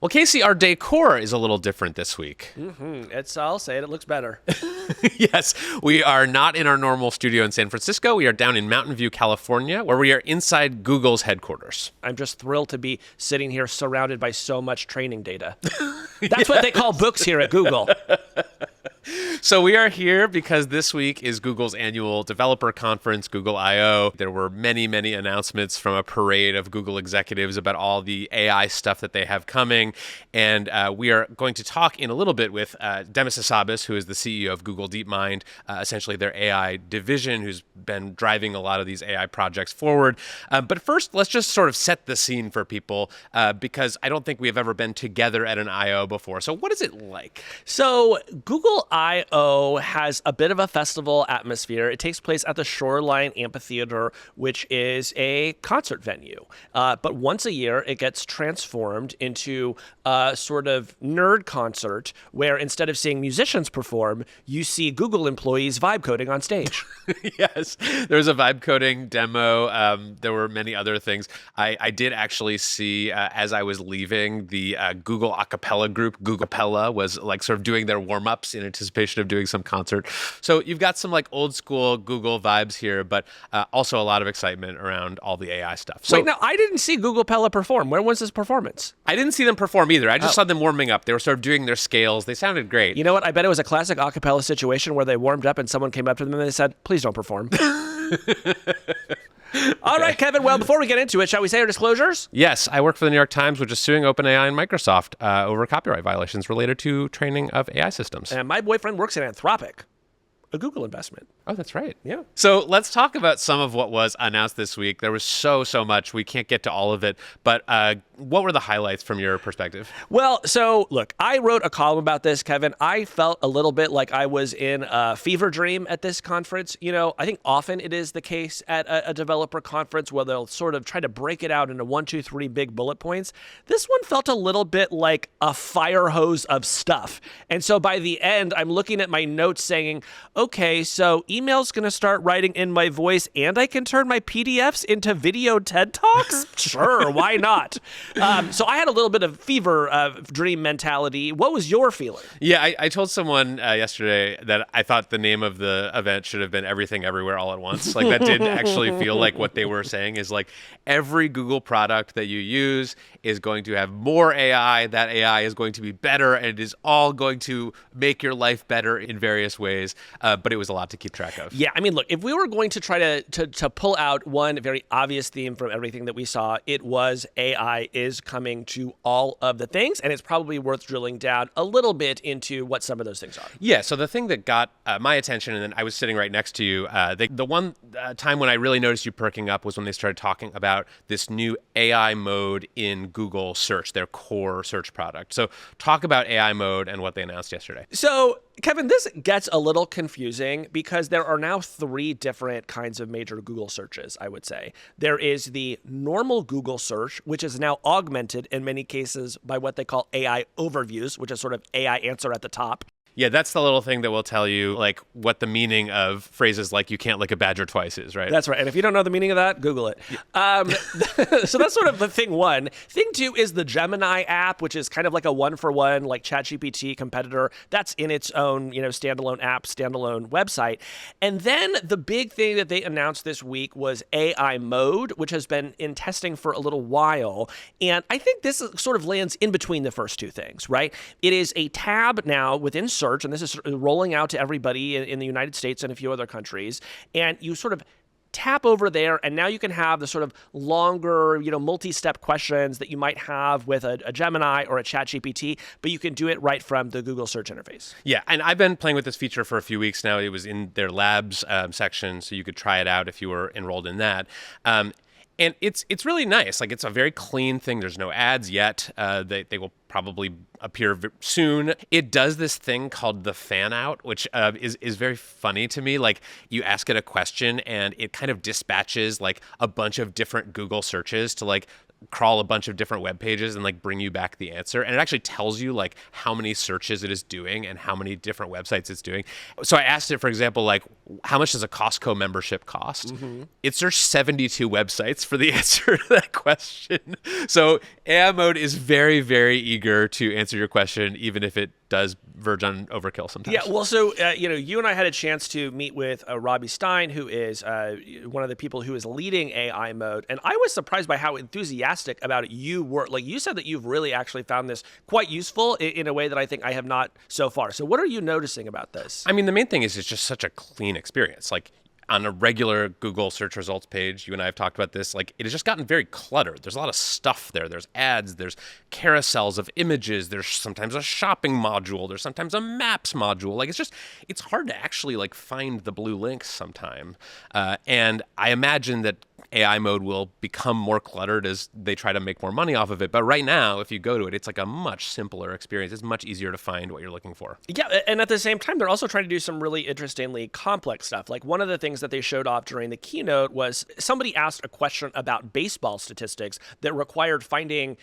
Well, Casey, our decor is a little different this week. I'll say it looks better. Yes, we are not in our normal studio in San Francisco. We are down in Mountain View, California, where we are inside Google's headquarters. I'm just thrilled to be sitting here surrounded by so much training data. That's what they call books here at Google. So we are here because this week is Google's annual developer conference, Google I/O. There were many, many announcements from a parade of Google executives about all the AI stuff that they have coming. And we are going to talk in a little bit with Demis Hassabis, who is the CEO of Google DeepMind, essentially their AI division, who's been driving a lot of these AI projects forward. But first, let's just sort of set the scene for people, because I don't think we have ever been together at an I/O before. So what is it like? So Google I/O has a bit of a festival atmosphere. It takes place at the Shoreline Amphitheater, which is a concert venue. But once a year, it gets transformed into a sort of nerd concert where instead of seeing musicians perform, you see Google employees vibe coding on stage. Yes, there was a vibe coding demo. There were many other things. I did actually see, as I was leaving, the Google acapella group, Googlepella, was like sort of doing their warm-ups in anticipation of doing some concert. So you've got some like old school Google vibes here, but also a lot of excitement around all the AI stuff. So Wait, now I didn't see Googlepella perform. Where was this performance? I didn't see them perform either. I just saw them warming up. They were sort of doing their scales. They sounded great. You know what? I bet it was a classic acapella situation where they warmed up and someone came up to them and they said, "Please don't perform." All right, Kevin. Well, before we get into it, shall we say our disclosures? Yes, I work for the New York Times, which is suing OpenAI and Microsoft over copyright violations related to training of AI systems. And my boyfriend works at Anthropic, a Google investment. Oh, that's right. Yeah. So let's talk about some of what was announced this week. There was so much. We can't get to all of it. But what were the highlights from your perspective? Well, so look, I wrote a column about this, Kevin. I felt a little bit like I was in a fever dream at this conference. You know, I think often it is the case at a developer conference where they'll sort of try to break it out into 1, 2, 3 big bullet points. This one felt a little bit like a fire hose of stuff. And so by the end, I'm looking at my notes saying, okay, so email's going to start writing in my voice and I can turn my PDFs into video TED Talks? Sure, why not? So I had a little bit of fever dream mentality. What was your feeling? Yeah, I told someone yesterday that I thought the name of the event should have been Everything Everywhere All at Once. Like that did actually feel like what they were saying is like every Google product that you use is going to have more AI. That AI is going to be better and it is all going to make your life better in various ways. But it was a lot to keep track of. Yeah, I mean, look, if we were going to try to pull out one very obvious theme from everything that we saw, it was AI is coming to all of the things, and it's probably worth drilling down a little bit into what some of those things are. Yeah, so the thing that got my attention, and then I was sitting right next to you, the one time when I really noticed you perking up was when they started talking about this new AI mode in Google Search, their core search product. So talk about AI mode and what they announced yesterday. So, Kevin, this gets a little confusing because there are now 3 different kinds of major Google searches, I would say. There is the normal Google search, which is now augmented in many cases by what they call AI overviews, which is sort of AI answer at the top. Yeah, that's the little thing that will tell you like what the meaning of phrases like "you can't lick a badger twice" is, right? That's right. And if you don't know the meaning of that, Google it. Yeah. So that's sort of the thing one. Thing two is the Gemini app, which is kind of like a one-for-one, like ChatGPT competitor. That's in its own, standalone app, standalone website. And then the big thing that they announced this week was AI mode, which has been in testing for a little while. And I think this sort of lands in between the first two things, right? It is a tab now within Search, and this is rolling out to everybody in the United States and a few other countries, and you sort of tap over there, and now you can have the sort of longer, multi-step questions that you might have with a Gemini or a ChatGPT, but you can do it right from the Google search interface. Yeah, and I've been playing with this feature for a few weeks now. It was in their labs section, so you could try it out if you were enrolled in that. And it's really nice. Like, it's a very clean thing. There's no ads yet. They will probably appear soon. It does this thing called the fan out, which is very funny to me. Like, you ask it a question and it kind of dispatches like a bunch of different Google searches to like crawl a bunch of different web pages and like bring you back the answer. And it actually tells you like how many searches it is doing and how many different websites it's doing. So I asked it, for example, like, how much does a Costco membership cost? It searched 72 websites for the answer to that question. So AI mode is very, very eager to answer your question, even if it does verge on overkill sometimes. Yeah, well, so, you and I had a chance to meet with Robbie Stein, who is one of the people who is leading AI mode. And I was surprised by how enthusiastic about it you were. Like, you said that you've really actually found this quite useful in a way that I think I have not so far. So what are you noticing about this? I mean, the main thing is it's just such a clean experience. Like, on a regular Google search results page, you and I have talked about this, like it has just gotten very cluttered. There's a lot of stuff there. There's ads, there's carousels of images, there's sometimes a shopping module, there's sometimes a maps module. Like it's hard to actually like find the blue links sometime. And I imagine that AI mode will become more cluttered as they try to make more money off of it. But right now, if you go to it, it's like a much simpler experience. It's much easier to find what you're looking for. Yeah, and at the same time, they're also trying to do some really interestingly complex stuff. Like one of the things that they showed off during the keynote was somebody asked a question about baseball statistics that required finding,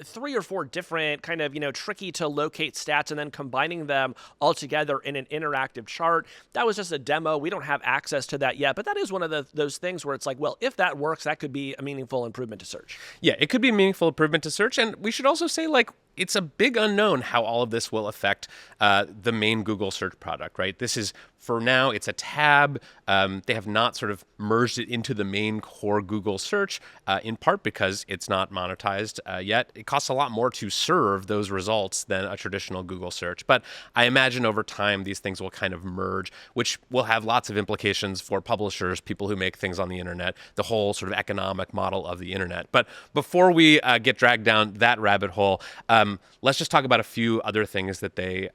3 or 4 different kind of, tricky to locate stats and then combining them all together in an interactive chart. That was just a demo. We don't have access to that yet, but that is one of those things where it's like, well, if that works, that could be a meaningful improvement to search. Yeah, it could be a meaningful improvement to search. And we should also say, like, it's a big unknown how all of this will affect the main Google search product, right? This is, for now, it's a tab. They have not sort of merged it into the main core Google search, in part because it's not monetized yet. It costs a lot more to serve those results than a traditional Google search. But I imagine over time, these things will kind of merge, which will have lots of implications for publishers, people who make things on the internet, the whole sort of economic model of the internet. But before we get dragged down that rabbit hole, let's just talk about a few other things that they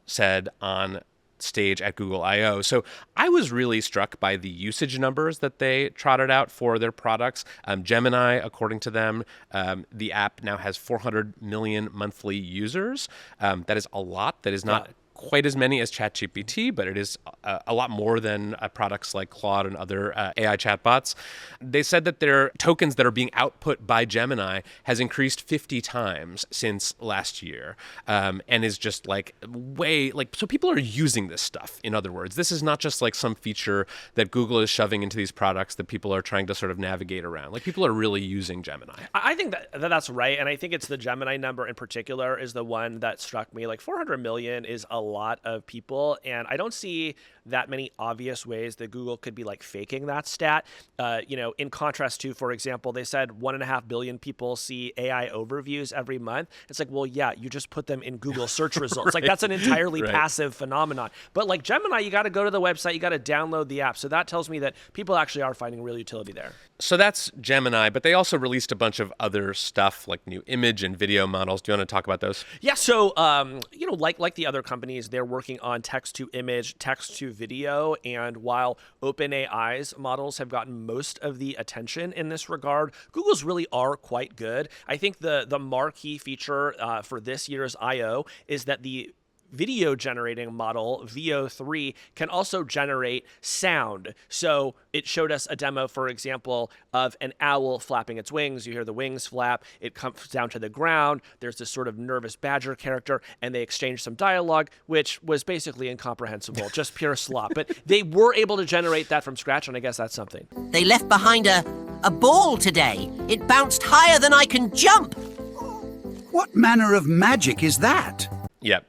said on stage at Google I/O. So I was really struck by the usage numbers that they trotted out for their products. Gemini, according to them, the app now has 400 million monthly users. That is a lot. That is not quite as many as ChatGPT, but it is a lot more than products like Claude and other AI chatbots. They said that their tokens that are being output by Gemini has increased 50 times since last year, and is just like so people are using this stuff. In other words, this is not just like some feature that Google is shoving into these products that people are trying to sort of navigate around. Like people are really using Gemini. I think that's right, and I think it's the Gemini number in particular is the one that struck me. Like 400 million is a lot of people, and I don't see that many obvious ways that Google could be like faking that stat. In contrast to, for example, they said 1.5 billion people see AI overviews every month. It's like, well, yeah, you just put them in Google search results. Right. Like that's an entirely Right. passive phenomenon. But like Gemini, you got to go to the website, you got to download the app. So that tells me that people actually are finding real utility there. So that's Gemini, but they also released a bunch of other stuff like new image and video models. Do you want to talk about those? Yeah, so like the other companies, they're working on text to image, text to video, and while OpenAI's models have gotten most of the attention in this regard, Google's really are quite good. I think the marquee feature for this year's I/O is that the video generating model, VO3, can also generate sound. So it showed us a demo, for example, of an owl flapping its wings. You hear the wings flap. It comes down to the ground. There's this sort of nervous badger character, and they exchanged some dialogue, which was basically incomprehensible, just pure slop. But they were able to generate that from scratch, and I guess that's something. They left behind a ball today. It bounced higher than I can jump. What manner of magic is that? Yeah.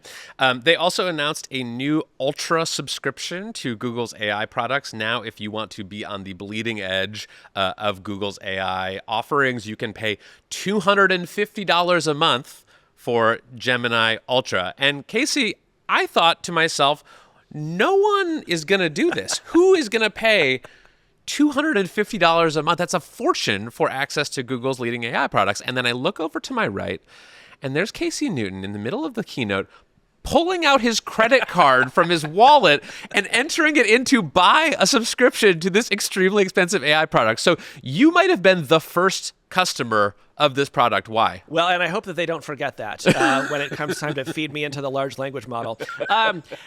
They also announced a new Ultra subscription to Google's AI products. Now, if you want to be on the bleeding edge of Google's AI offerings, you can pay $250 a month for Gemini Ultra. And Casey, I thought to myself, no one is going to do this. Who is going to pay $250 a month? That's a fortune for access to Google's leading AI products. And then I look over to my right, and there's Casey Newton in the middle of the keynote pulling out his credit card from his wallet and entering it in to buy a subscription to this extremely expensive AI product. So you might have been the first customer of this product. Why? Well, and I hope that they don't forget that when it comes time to feed me into the large language model.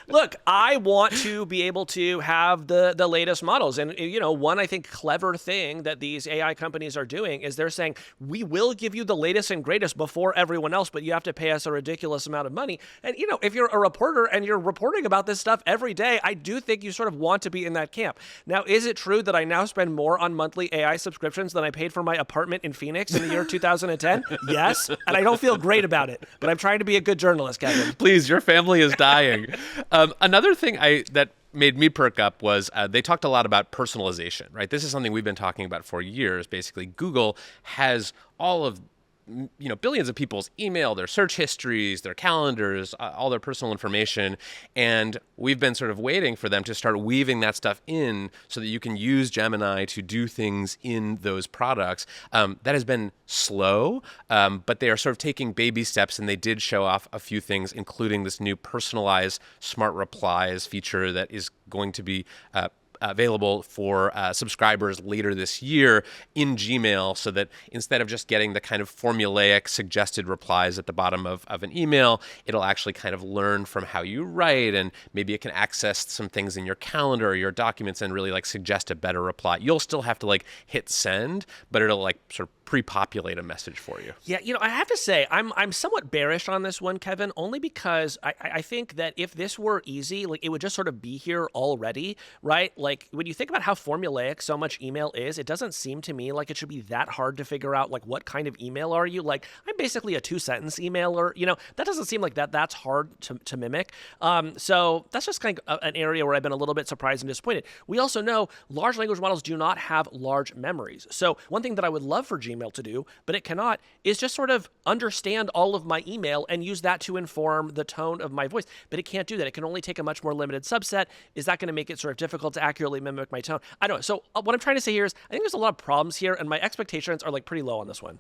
Look, I want to be able to have the latest models. And, one, I think, clever thing that these AI companies are doing is they're saying, we will give you the latest and greatest before everyone else, but you have to pay us a ridiculous amount of money. And, if you're a reporter and you're reporting about this stuff every day, I do think you sort of want to be in that camp. Now, is it true that I now spend more on monthly AI subscriptions than I paid for my apartment in Phoenix in the year 2010? Yes, and I don't feel great about it, but I'm trying to be a good journalist, Kevin. Please, your family is dying. Another thing that made me perk up was they talked a lot about personalization, right? This is something we've been talking about for years. Basically, Google has all of billions of people's email, their search histories, their calendars, all their personal information. And we've been sort of waiting for them to start weaving that stuff in so that you can use Gemini to do things in those products. That has been slow, but they are sort of taking baby steps, and they did show off a few things, including this new personalized smart replies feature that is going to be available for subscribers later this year in Gmail, so that instead of just getting the kind of formulaic suggested replies at the bottom of an email, it'll actually kind of learn from how you write, and maybe it can access some things in your calendar or your documents and really suggest a better reply. You'll still have to hit send, but it'll sort of pre-populate a message for you. Yeah, I have to say, I'm somewhat bearish on this one, Kevin, only because I think that if this were easy, it would just sort of be here already, right? When you think about how formulaic so much email is, it doesn't seem to me like it should be that hard to figure out, what kind of email are you? I'm basically a 2-sentence emailer. That doesn't seem like that's hard to mimic. So that's just kind of an area where I've been a little bit surprised and disappointed. We also know large language models do not have large memories. So one thing that I would love for Gmail to do, but it cannot, is just sort of understand all of my email and use that to inform the tone of my voice. But it can't do that. It can only take a much more limited subset. Is that going to make it sort of difficult to accurately mimic my tone? I don't know. So what I'm trying to say here is I think there's a lot of problems here, and my expectations are pretty low on this one.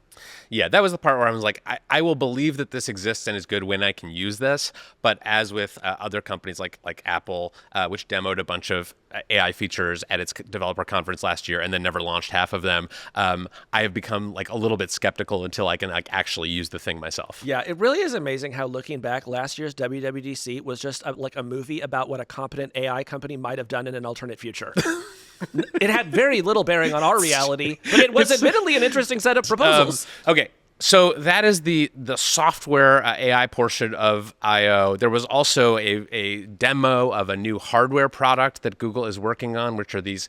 Yeah, that was the part where I was I will believe that this exists and is good when I can use this. But as with other companies like Apple, which demoed a bunch of AI features at its developer conference last year and then never launched half of them, I have become a little bit skeptical until I can actually use the thing myself. Yeah, it really is amazing how, looking back, last year's WWDC was just a movie about what a competent AI company might have done in an alternate future. It had very little bearing on our reality, but it was admittedly an interesting set of proposals. Okay. So that is the software AI portion of I/O. There was also a demo of a new hardware product that Google is working on, which are these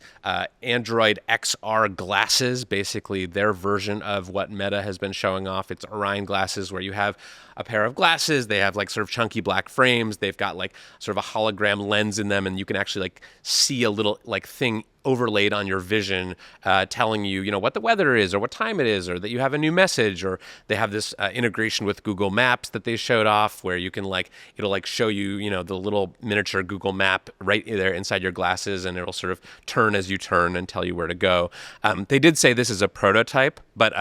Android XR glasses, basically their version of what Meta has been showing off. It's Orion glasses, where you have a pair of glasses. They have sort of chunky black frames. They've got sort of a hologram lens in them, and you can actually see a little thing overlaid on your vision, telling you, what the weather is or what time it is, or that you have a new message. Or they have this integration with Google Maps that they showed off, where you can it'll show you, the little miniature Google map right there inside your glasses, and it'll sort of turn as you turn and tell you where to go. They did say this is a prototype, but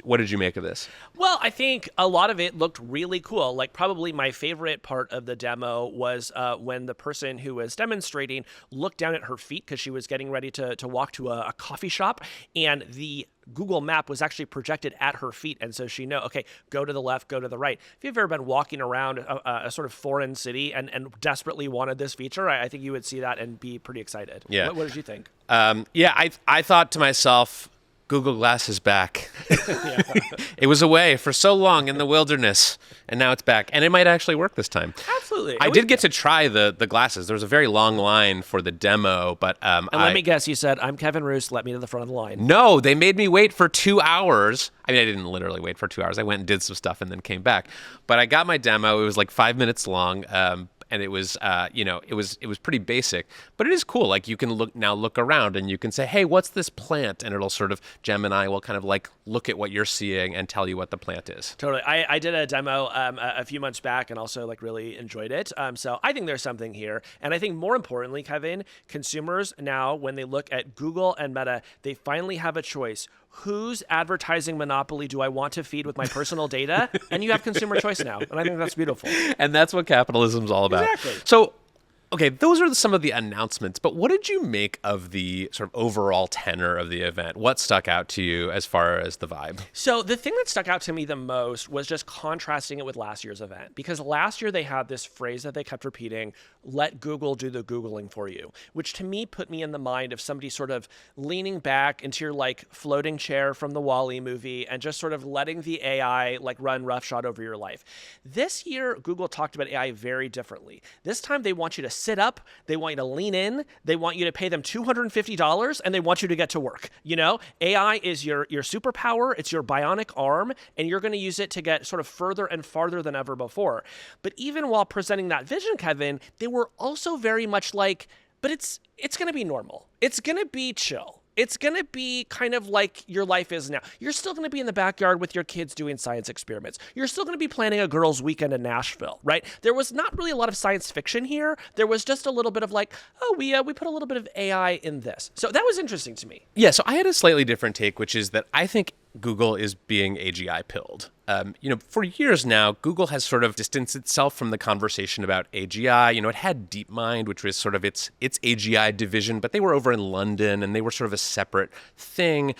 what did you make of this? Well, I think a lot of it looked really cool. Probably my favorite part of the demo was when the person who was demonstrating looked down at her feet because she was getting ready to walk to a coffee shop, and the Google map was actually projected at her feet. And so she okay, go to the left, go to the right. If you've ever been walking around a sort of foreign city and desperately wanted this feature, I think you would see that and be pretty excited. Yeah. What did you think? I thought to myself, Google Glass is back. It was away for so long in the wilderness, and now it's back. And it might actually work this time. Absolutely. I did get to try the glasses. There was a very long line for the demo, but and let me guess, you said, I'm Kevin Roose, let me to the front of the line. No, they made me wait for 2 hours. I mean, I didn't literally wait for 2 hours. I went and did some stuff and then came back. But I got my demo. It was 5 minutes long. And it was, it was pretty basic, but it is cool. You can look around and you can say, hey, what's this plant? And it'll sort of, Gemini will kind of look at what you're seeing and tell you what the plant is. Totally. I did a demo a few months back and also really enjoyed it. So I think there's something here. And I think more importantly, Kevin, consumers now, when they look at Google and Meta, they finally have a choice. Whose advertising monopoly do I want to feed with my personal data? And you have consumer choice now. And I think that's beautiful. And that's what capitalism's all about. Exactly. So Okay, those are some of the announcements, but what did you make of the sort of overall tenor of the event? What stuck out to you as far as the vibe? So the thing that stuck out to me the most was just contrasting it with last year's event, because last year they had this phrase that they kept repeating, let Google do the Googling for you, which to me put me in the mind of somebody sort of leaning back into your like floating chair from the Wall-E movie and just sort of letting the AI like run roughshod over your life. This year, Google talked about AI very differently. This time they want you to sit up, they want you to lean in, they want you to pay them $250, and they want you to get to work. You know, AI is your superpower, it's your bionic arm, and you're going to use it to get sort of further and farther than ever before. But even while presenting that vision, Kevin, they were also very much like, but it's going to be normal. It's going to be chill. It's going to be kind of like your life is now. You're still going to be in the backyard with your kids doing science experiments. You're still going to be planning a girls' weekend in Nashville, right? There was not really a lot of science fiction here. There was just a little bit of like, oh, we put a little bit of AI in this. So that was interesting to me. Yeah, so I had a slightly different take, which is that I think Google is being AGI-pilled. For years now, Google has sort of distanced itself from the conversation about AGI. It had DeepMind, which was sort of its AGI division, but they were over in London and they were sort of a separate thing.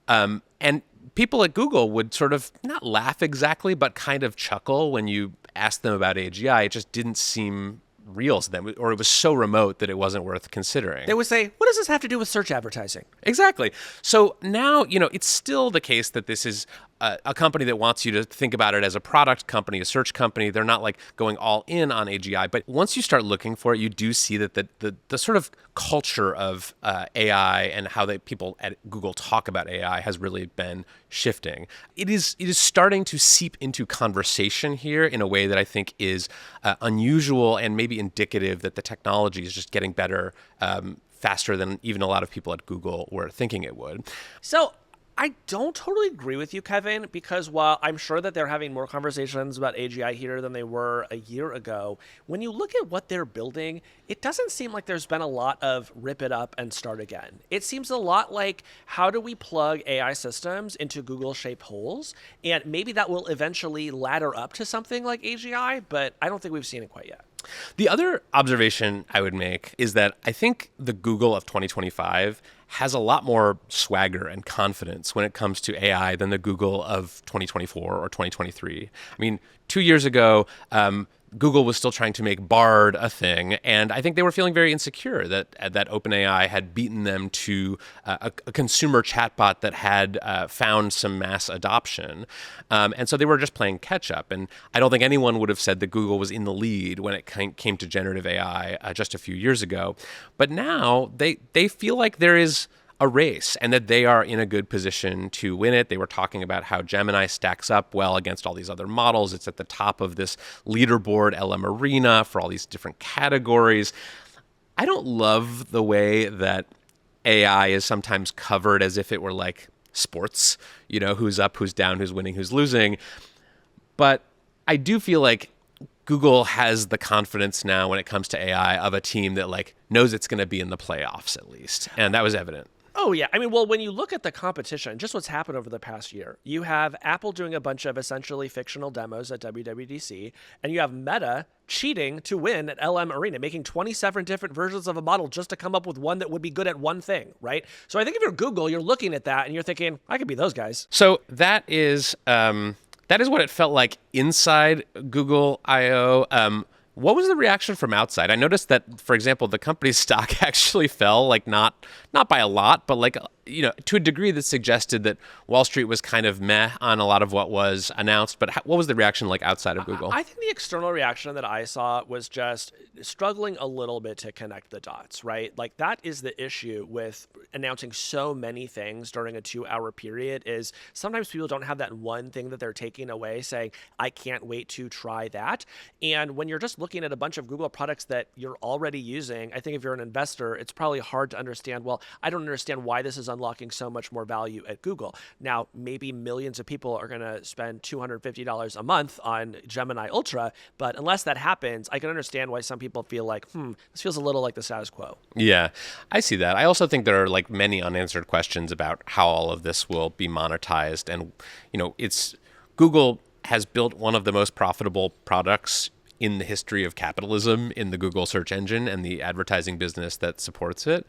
And people at Google would sort of not laugh exactly, but kind of chuckle when you asked them about AGI. It just didn't seem real to them, or it was so remote that it wasn't worth considering. They would say, what does this have to do with search advertising? Exactly. So now, it's still the case that this is a company that wants you to think about it as a product company, a search company. They're not like going all in on AGI. But once you start looking for it, you do see that the sort of culture of AI and how people at Google talk about AI has really been shifting. It is starting to seep into conversation here in a way that I think is unusual and maybe indicative that the technology is just getting better faster than even a lot of people at Google were thinking it would. So I don't totally agree with you, Kevin, because while I'm sure that they're having more conversations about AGI here than they were a year ago, when you look at what they're building, it doesn't seem like there's been a lot of rip it up and start again. It seems a lot like, how do we plug AI systems into Google-shaped holes? And maybe that will eventually ladder up to something like AGI, but I don't think we've seen it quite yet. The other observation I would make is that I think the Google of 2025 has a lot more swagger and confidence when it comes to AI than the Google of 2024 or 2023. I mean, 2 years ago, Google was still trying to make Bard a thing, and I think they were feeling very insecure that OpenAI had beaten them to a consumer chatbot that had found some mass adoption. And so they were just playing catch up. And I don't think anyone would have said that Google was in the lead when it came to generative AI just a few years ago. But now they feel like there is a race and that they are in a good position to win it. They were talking about how Gemini stacks up well against all these other models. It's at the top of this leaderboard LM arena for all these different categories. I don't love the way that AI is sometimes covered as if it were like sports, who's up, who's down, who's winning, who's losing. But I do feel like Google has the confidence now when it comes to AI of a team that like knows it's going to be in the playoffs at least. And that was evident. Oh, yeah. I mean, well, when you look at the competition, just what's happened over the past year, you have Apple doing a bunch of essentially fictional demos at WWDC, and you have Meta cheating to win at LM Arena, making 27 different versions of a model just to come up with one that would be good at one thing, right? So I think if you're Google, you're looking at that and you're thinking, I could be those guys. So that is what it felt like inside Google I/O. What was the reaction from outside? I noticed that, for example, the company's stock actually fell, like not by a lot, but like, to a degree that suggested that Wall Street was kind of meh on a lot of what was announced. But what was the reaction like outside of Google? I think the external reaction that I saw was just struggling a little bit to connect the dots, right? Like that is the issue with announcing so many things during a 2-hour period is sometimes people don't have that one thing that they're taking away saying, I can't wait to try that. And when you're just looking at a bunch of Google products that you're already using, I think if you're an investor, it's probably hard to understand, well, I don't understand why this is unlocking so much more value at Google. Now, maybe millions of people are going to spend $250 a month on Gemini Ultra, but unless that happens, I can understand why some people feel like, this feels a little like the status quo. Yeah, I see that. I also think there are like many unanswered questions about how all of this will be monetized. And, it's Google has built one of the most profitable products in the history of capitalism in the Google search engine and the advertising business that supports it.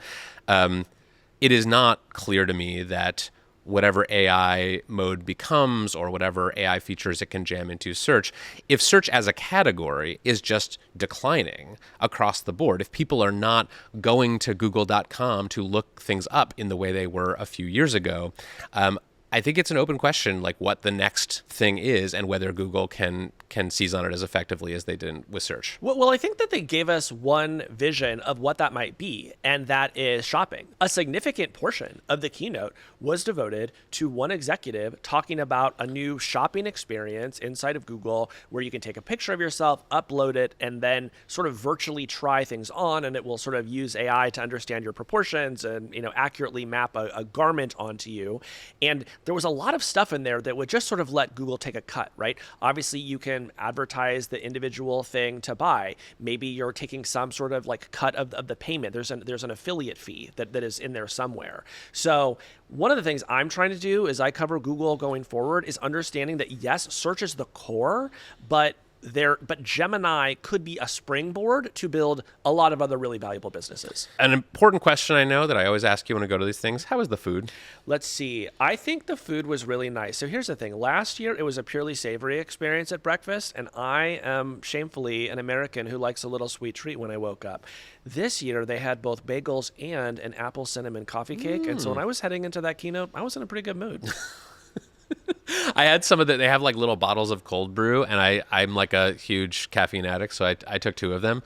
It is not clear to me that whatever AI mode becomes or whatever AI features it can jam into search, if search as a category is just declining across the board, if people are not going to google.com to look things up in the way they were a few years ago, I think it's an open question, like what the next thing is and whether Google can seize on it as effectively as they did with search. Well, I think that they gave us one vision of what that might be, and that is shopping. A significant portion of the keynote was devoted to one executive talking about a new shopping experience inside of Google where you can take a picture of yourself, upload it, and then sort of virtually try things on, and it will sort of use AI to understand your proportions and, accurately map a garment onto you. And there was a lot of stuff in there that would just sort of let Google take a cut, right? Obviously, you can advertise the individual thing to buy. Maybe you're taking some sort of like cut of the payment. There's an affiliate fee that is in there somewhere. So one of the things I'm trying to do as I cover Google going forward is understanding that, yes, search is the core, but Gemini could be a springboard to build a lot of other really valuable businesses. An important question I know that I always ask you when I go to these things, how is the food? Let's see. I think the food was really nice. So here's the thing. Last year, it was a purely savory experience at breakfast, and I am shamefully an American who likes a little sweet treat when I woke up. This year, they had both bagels and an apple cinnamon coffee cake, and so when I was heading into that keynote, I was in a pretty good mood. I had some of that. They have like little bottles of cold brew, and I'm like a huge caffeine addict, so I took 2 of them.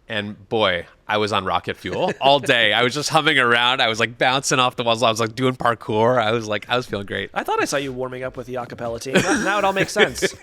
And boy, I was on rocket fuel all day. I was just humming around. I was like bouncing off the walls. I was like doing parkour. I was feeling great. I thought I saw you warming up with the a cappella team. Now it all makes sense.